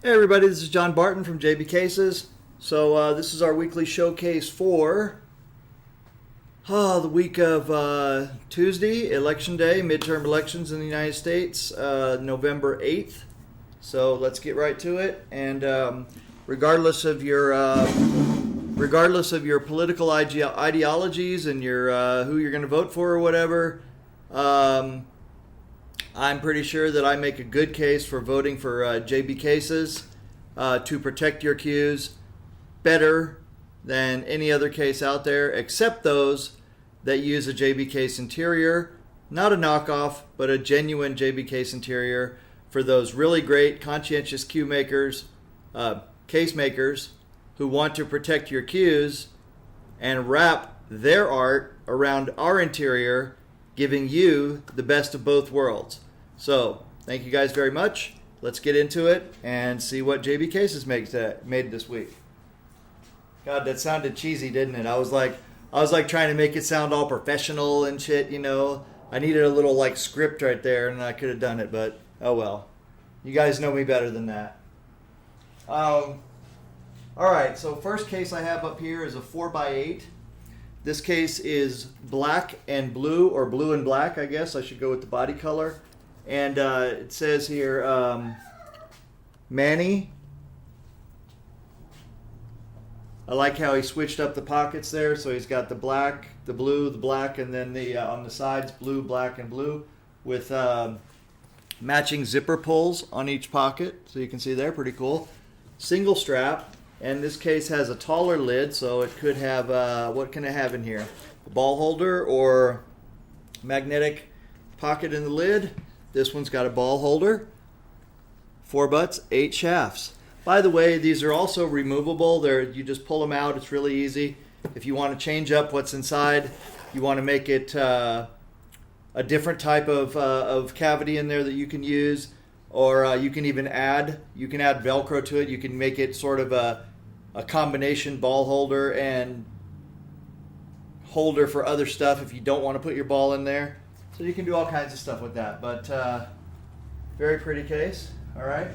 Hey everybody, this is John Barton from JB Cases. So this is our weekly showcase for the week of Tuesday, Election Day, midterm elections in the United States, November 8th. So let's get right to it. And regardless of your political ideologies and your who you're going to vote for or whatever, I'm pretty sure that I make a good case for voting for JB Cases to protect your cues better than any other case out there, except those that use a JB Case interior, not a knockoff, but a genuine JB Case interior for those really great conscientious cue makers, case makers who want to protect your cues and wrap their art around our interior, giving you the best of both worlds. So, thank you guys very much. Let's get into it and see what JB Cases made this week. God, that sounded cheesy, didn't it? I was like trying to make it sound all professional and shit, you know. I needed a little like script right there and I could have done it, but oh well. You guys know me better than that. All right, so first case I have up here is a 4x8. This case is black and blue, or blue and black, I guess. I should go with the body color. And it says here, Manny. I like how he switched up the pockets there. So he's got the black, the blue, the black, and then the on the sides, blue, black, and blue, with matching zipper pulls on each pocket. So you can see there, pretty cool. Single strap. And this case has a taller lid, so it could have, what can it have in here? A ball holder or magnetic pocket in the lid. This one's got a ball holder. 4 butts, 8 shafts. By the way, these are also removable. You just pull them out. It's really easy. If you want to change up what's inside, you want to make it a different type of cavity in there that you can use, or you can even add Velcro to it. You can make it sort of a combination ball holder and holder for other stuff if you don't want to put your ball in there. So you can do all kinds of stuff with that, but very pretty case. All right.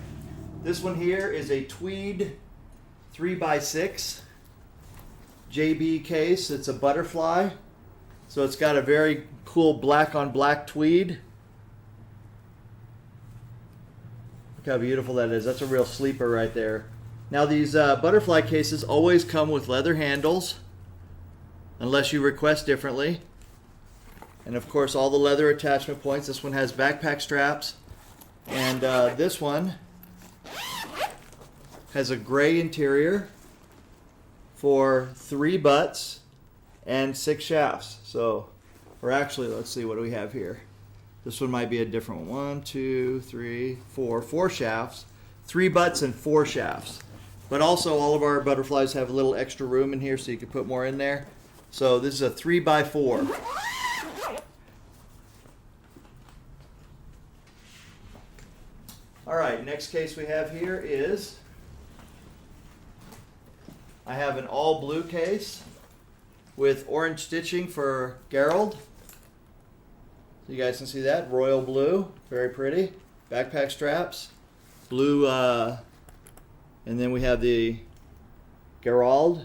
This one here is a tweed 3x6 JB case. It's a butterfly. So it's got a very cool black on black tweed. Look how beautiful that is. That's a real sleeper right there. Now these butterfly cases always come with leather handles, unless you request differently. And of course all the leather attachment points. This one has backpack straps. And this one has a gray interior for 3 butts and 6 shafts. So, or actually, let's see, what do we have here? This one might be a different one. 1, 2, 3, 4. 4 shafts. 3 butts and 4 shafts. But also all of our butterflies have a little extra room in here so you can put more in there. So this is a 3x4. All right, next case we have here is, I have an all blue case with orange stitching for Gerald. So you guys can see that, royal blue, very pretty. Backpack straps, blue, and then we have the Gerald.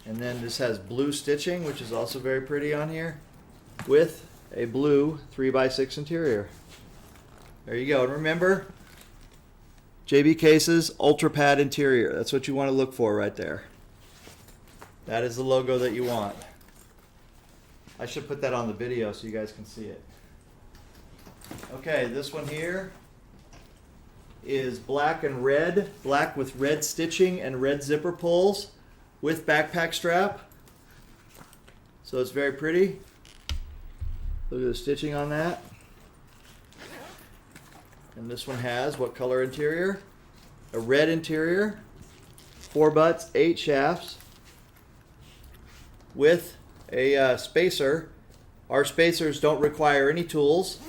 And then this has blue stitching, which is also very pretty on here, with a blue 3x6 interior. There you go. And remember, JB Cases, Ultra Pad interior. That's what you want to look for right there. That is the logo that you want. I should put that on the video so you guys can see it. Okay, this one here is black and red. Black with red stitching and red zipper pulls with backpack strap. So it's very pretty. Look at the stitching on that. And this one has what color interior? A red interior, 4 butts, 8 shafts, with a spacer. Our spacers don't require any tools.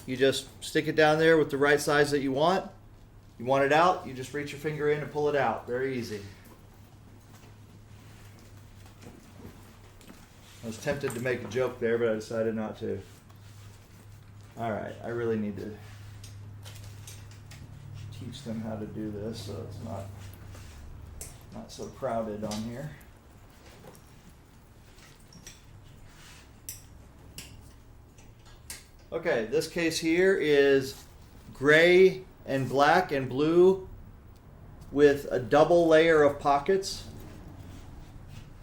You just stick it down there with the right size that you want. You want it out, you just reach your finger in and pull it out. Very easy. I was tempted to make a joke there, but I decided not to. All right, I really need to teach them how to do this so it's not so crowded on here. Okay, this case here is gray and black and blue with a double layer of pockets.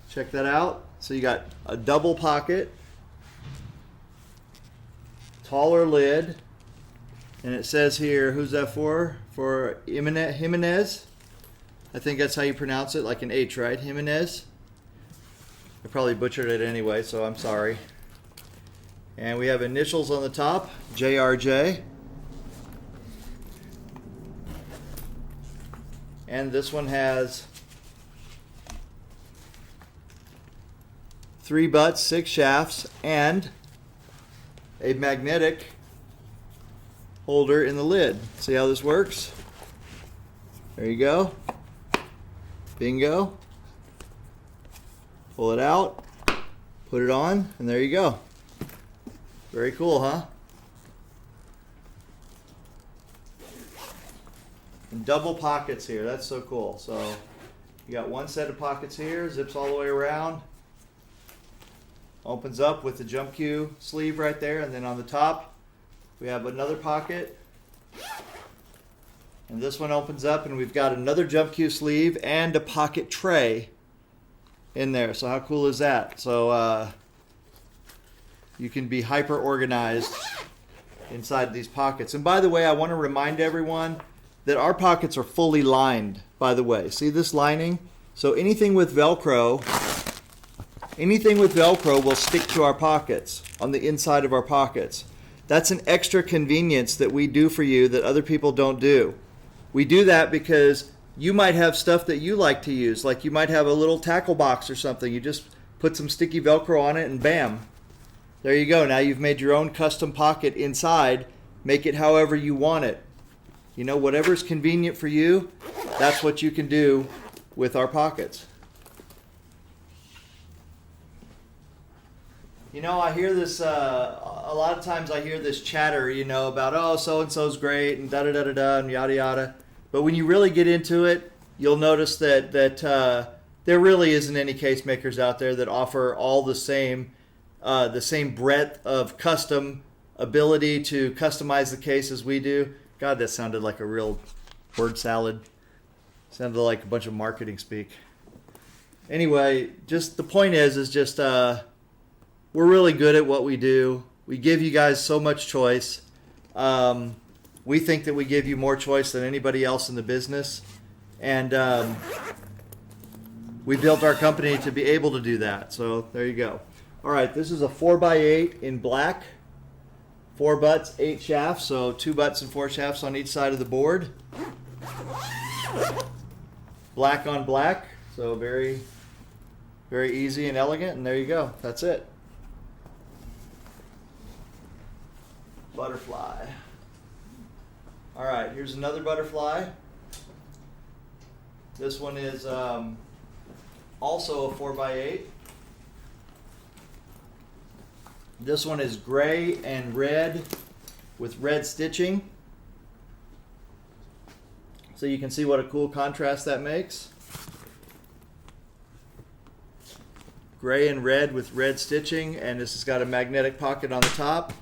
Check that out. So you got a double pocket, taller lid, and it says here, who's that for? For Jimenez. I think that's how you pronounce it, like an H, right? Jimenez. I probably butchered it anyway, so I'm sorry. And we have initials on the top, JRJ. And this one has 3 butts, 6 shafts, and a magnetic holder in the lid. See how this works? There you go. Bingo. Pull it out, put it on, and there you go. Very cool, huh? And double pockets here. That's so cool. So you got one set of pockets here, zips all the way around. Opens up with the jump cue sleeve right there, and then on the top we have another pocket. And this one opens up and we've got another jump cue sleeve and a pocket tray in there. So how cool is that? So you can be hyper organized inside these pockets. And by the way, I want to remind everyone that our pockets are fully lined, by the way. See this lining? So anything with Velcro will stick to our pockets, on the inside of our pockets. That's an extra convenience that we do for you that other people don't do. We do that because you might have stuff that you like to use, like you might have a little tackle box or something. You just put some sticky Velcro on it and bam. There you go. Now you've made your own custom pocket inside. Make it however you want it. You know, whatever's convenient for you, that's what you can do with our pockets. You know, I hear this, a lot of times I hear this chatter, you know, about, oh, so-and-so's great and da-da-da-da-da and yada yada. But when you really get into it, you'll notice that there really isn't any case makers out there that offer all the same breadth of custom ability to customize the case as we do. God, that sounded like a real word salad. Sounded like a bunch of marketing speak. Anyway, just the point is just we're really good at what we do. We give you guys so much choice. We think that we give you more choice than anybody else in the business. And we built our company to be able to do that. So there you go. All right, this is a 4x8 in black. 4 butts, 8 shafts, so 2 butts and 4 shafts on each side of the board. Black on black, so very, very easy and elegant, and there you go. That's it. Butterfly. All right, here's another butterfly. This one is also a 4x8. This one is gray and red with red stitching. So you can see what a cool contrast that makes. Gray and red with red stitching, and this has got a magnetic pocket on the top.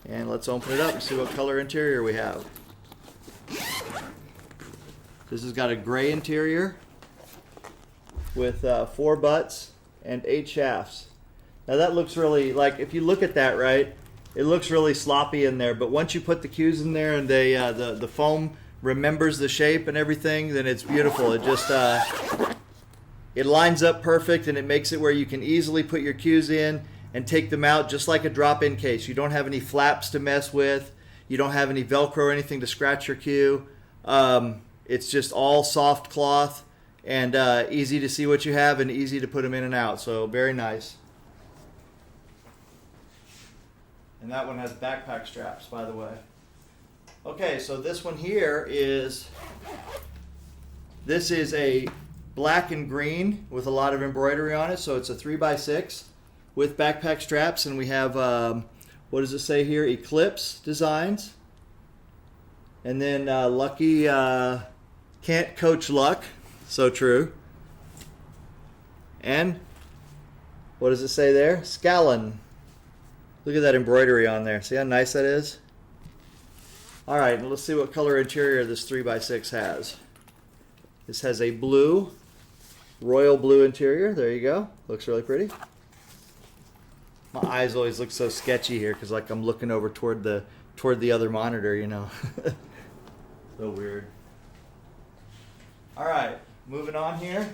And let's open it up and see what color interior we have. This has got a gray interior with 4 butts and 8 shafts. Now that looks really, like, if you look at that, right, it looks really sloppy in there, but once you put the cues in there and they the foam remembers the shape and everything, then it's beautiful. It just it lines up perfect, and it makes it where you can easily put your cues in and take them out just like a drop-in case. You don't have any flaps to mess with. You don't have any Velcro or anything to scratch your cue. It's just all soft cloth and easy to see what you have and easy to put them in and out. So very nice. And that one has backpack straps, by the way. Okay, so this one here is a black and green with a lot of embroidery on it. So it's a 3x6 with backpack straps, and we have, what does it say here? Eclipse designs. And then Lucky can't coach luck. So true. And what does it say there? Scallon. Look at that embroidery on there. See how nice that is? All right, let's see what color interior this 3x6 has. This has a blue, royal blue interior. There you go. Looks really pretty. My eyes always look so sketchy here because like I'm looking over toward the other monitor, you know. So weird. All right, moving on here.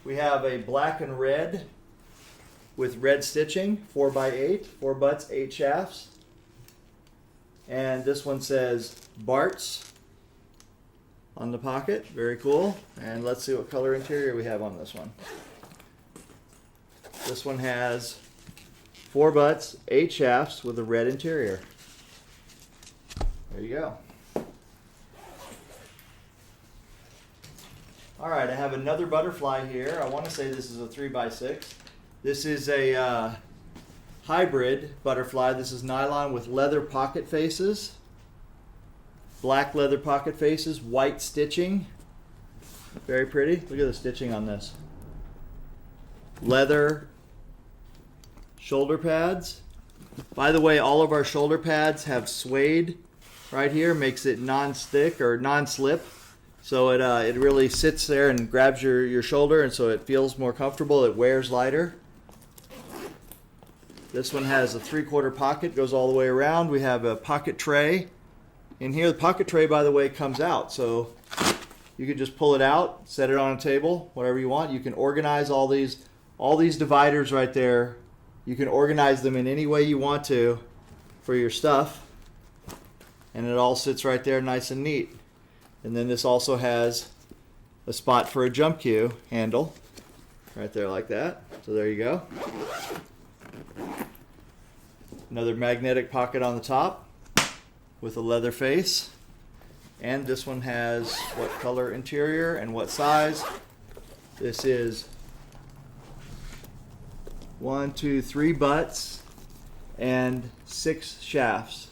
We have a black and red with red stitching, 4x8, 4 butts, 8 shafts. And this one says Bart's on the pocket. Very cool. And let's see what color interior we have on this one. This one has 4 butts, 8 shafts with a red interior. There you go. All right, I have another butterfly here. I want to say this is a 3x6. This is a hybrid butterfly. This is nylon with leather pocket faces. Black leather pocket faces, white stitching. Very pretty. Look at the stitching on this. Leather shoulder pads. By the way, all of our shoulder pads have suede right here. Makes it non-stick or non-slip. So it really sits there and grabs your shoulder, and so it feels more comfortable. It wears lighter. This one has a 3/4 pocket, goes all the way around. We have a pocket tray. In here, the pocket tray, by the way, comes out. So you can just pull it out, set it on a table, whatever you want. You can organize all these dividers right there. You can organize them in any way you want to for your stuff. And it all sits right there nice and neat. And then this also has a spot for a jump cue handle right there like that. So there you go. Another magnetic pocket on the top with a leather face. And this one has what color interior and what size. This is 1, 2, 3 butts and 6 shafts.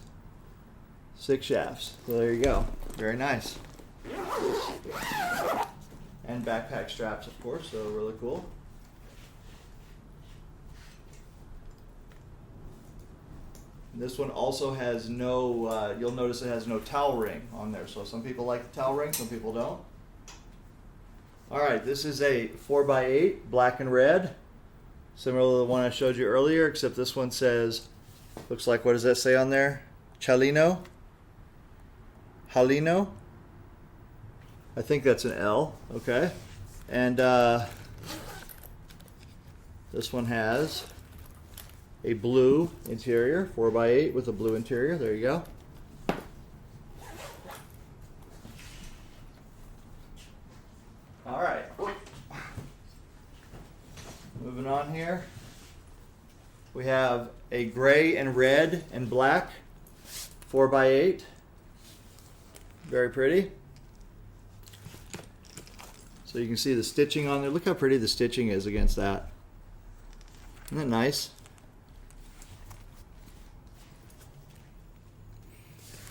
6 shafts. So there you go. Very nice. And backpack straps, of course, so really cool. And this one also has no, you'll notice it has no towel ring on there. So some people like the towel ring, some people don't. All right, this is a 4x8, black and red. Similar to the one I showed you earlier, except this one says, looks like, what does that say on there? Chalino? Halino? I think that's an L, okay. And this one has a blue interior, 4x8 with a blue interior. There you go. All right. Moving on here. We have a gray and red and black 4x8. Very pretty. So you can see the stitching on there. Look how pretty the stitching is against that. Isn't that nice?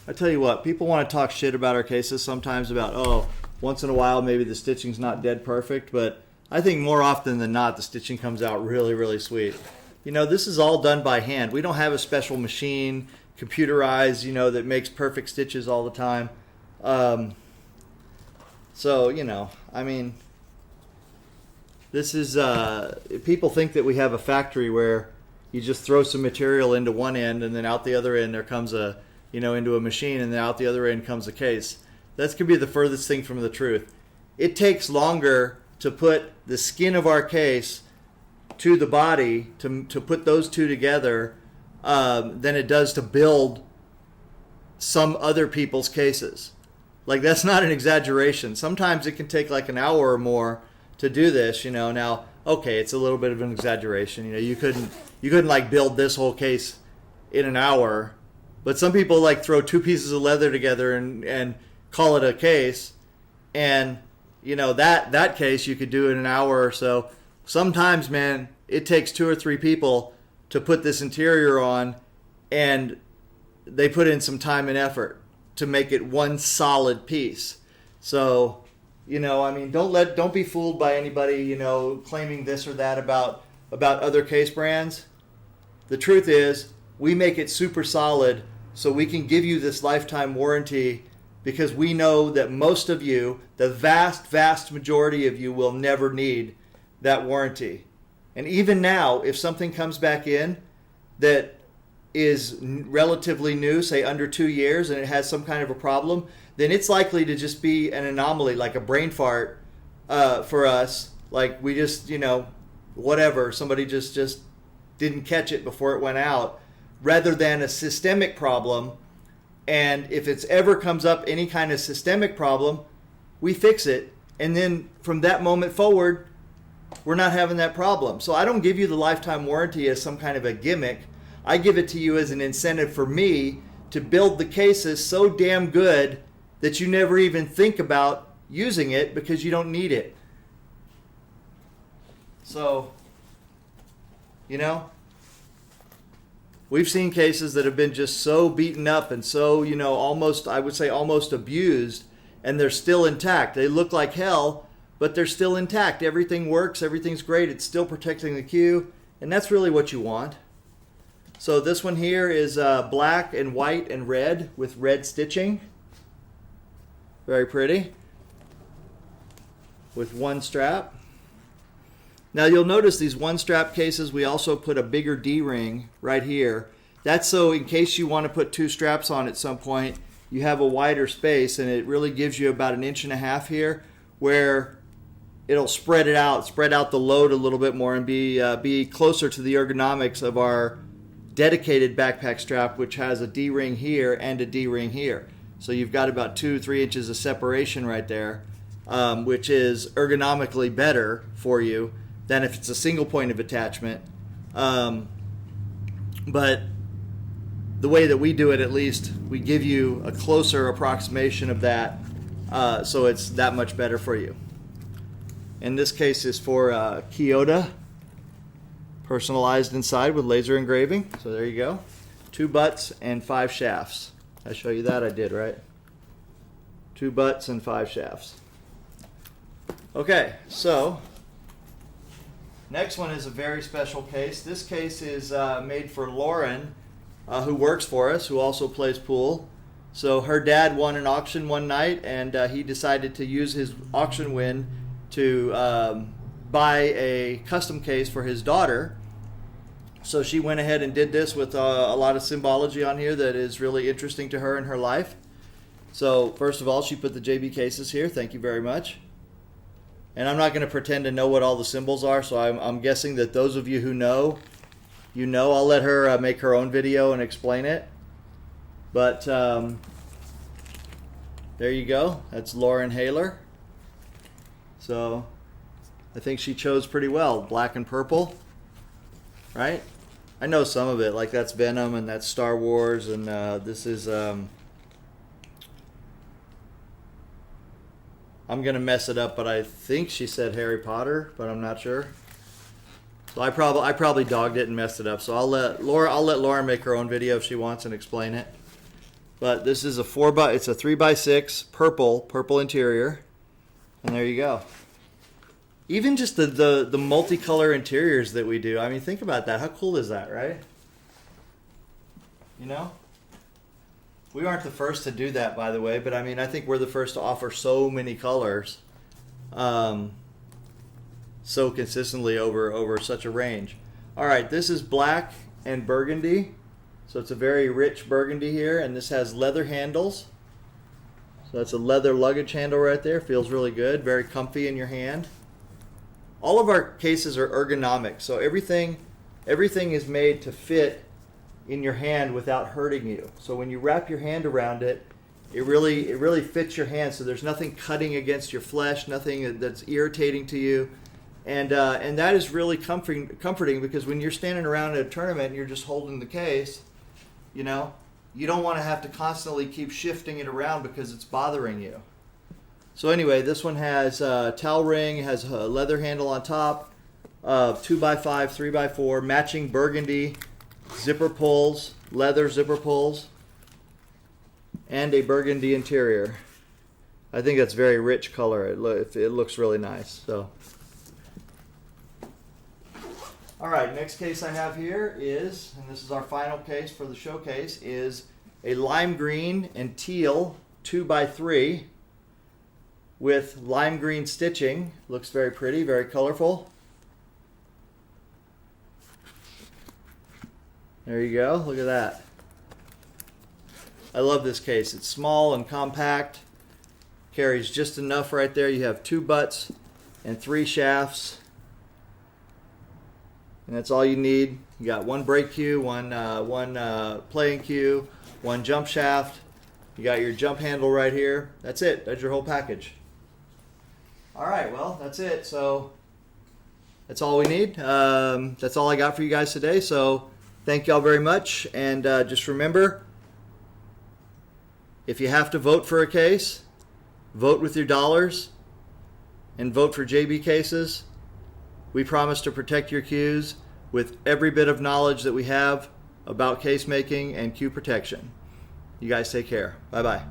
I tell you what, people want to talk shit about our cases sometimes about, oh, once in a while maybe the stitching's not dead perfect, but I think more often than not the stitching comes out really, really sweet. You know, this is all done by hand. We don't have a special machine, computerized, you know, that makes perfect stitches all the time. So, you know, I mean, this is, people think that we have a factory where you just throw some material into one end and then out the other end there comes a, you know, into a machine and then out the other end comes a case. That's going to be the furthest thing from the truth. It takes longer to put the skin of our case to the body, to put those two together, than it does to build some other people's cases. Like, that's not an exaggeration. Sometimes it can take like an hour or more to do this, you know. Now, okay, it's a little bit of an exaggeration. You know, you couldn't like build this whole case in an hour, but some people like throw 2 pieces of leather together and call it a case. And, you know, that case you could do in an hour or so. Sometimes, man, it takes 2 or 3 people to put this interior on, and they put in some time and effort to make it one solid piece. So, you know, I mean, don't be fooled by anybody, you know, claiming this or that about other case brands. The truth is, we make it super solid so we can give you this lifetime warranty, because we know that most of you, the vast majority of you, will never need that warranty. And even now, if something comes back in that is relatively new, say under 2 years, and it has some kind of a problem, then it's likely to just be an anomaly, like a brain fart for us. Like we just, you know, whatever, somebody just didn't catch it before it went out, rather than a systemic problem. And if it's ever comes up any kind of systemic problem, we fix it. And then from that moment forward, we're not having that problem. So I don't give you the lifetime warranty as some kind of a gimmick. I give it to you as an incentive for me to build the cases so damn good that you never even think about using it because you don't need it. So, you know, we've seen cases that have been just so beaten up and so, you know, almost, I would say almost abused, and they're still intact. They look like hell, but they're still intact. Everything works, everything's great, it's still protecting the queue, and that's really what you want. So this one here is black and white and red with red stitching. Very pretty. With one strap. Now you'll notice these one strap cases, we also put a bigger D-ring right here. That's so in case you want to put two straps on at some point, you have a wider space, and it really gives you about 1.5 inches here where it'll spread out the load a little bit more and be closer to the ergonomics of our dedicated backpack strap, which has a D-ring here and a D-ring here. So you've got about 2-3 inches of separation right there, which is ergonomically better for you than if it's a single point of attachment. But the way that we do it, at least, we give you a closer approximation of that, so it's that much better for you. In this case is for Kyoto, personalized inside with laser engraving. So there you go. 2 butts and 5 shafts. I show you that? I did, right? 2 butts and 5 shafts. Okay, so next one is a very special case. This case is made for Lauren, who works for us, who also plays pool. So her dad won an auction one night, and he decided to use his auction win to buy a custom case for his daughter. So she went ahead and did this with a lot of symbology on here that is really interesting to her in her life. So first of all, she put the JB cases here. Thank you very much. And I'm not going to pretend to know what all the symbols are, so I'm guessing that those of you who know, you know. I'll let her make her own video and explain it. But there you go. That's Lauren Haler. So I think she chose pretty well. Black and purple, right? I know some of it, like that's Venom and that's Star Wars, and this is I'm gonna mess it up, but I think she said Harry Potter, but I'm not sure. So I probably dogged it and messed it up. So I'll let Lauren make her own video if she wants and explain it. But this is it's a 3x6 purple interior, and there you go. Even just the multicolor interiors that we do. I mean, think about that. How cool is that, right? You know? We aren't the first to do that, by the way, but I mean, I think we're the first to offer so many colors so consistently over such a range. All right, this is black and burgundy. So it's a very rich burgundy here, and this has leather handles. So that's a leather luggage handle right there. Feels really good, very comfy in your hand. All of our cases are ergonomic, so everything is made to fit in your hand without hurting you. So when you wrap your hand around it, it really fits your hand. So there's nothing cutting against your flesh, nothing that's irritating to you, and that is really comforting because when you're standing around at a tournament and you're just holding the case, you know, you don't want to have to constantly keep shifting it around because it's bothering you. So anyway, this one has a towel ring, has a leather handle on top, of 2x5, 3x4 matching burgundy zipper pulls, leather zipper pulls, and a burgundy interior. I think that's very rich color. It looks really nice. So, all right, next case I have here is, and this is our final case for the showcase, is a lime green and teal 2x3 with lime green stitching. Looks very pretty, very colorful. There you go. Look at that. I love this case. It's small and compact. Carries just enough right there. You have 2 butts and 3 shafts. And that's all you need. You got 1 brake cue, one playing cue, 1 jump shaft. You got your jump handle right here. That's it. That's your whole package. All right, well, that's it. So that's all we need. That's all I got for you guys today. So thank y'all very much. And just remember, if you have to vote for a case, vote with your dollars and vote for JB Cases. We promise to protect your cues with every bit of knowledge that we have about case making and cue protection. You guys take care. Bye-bye.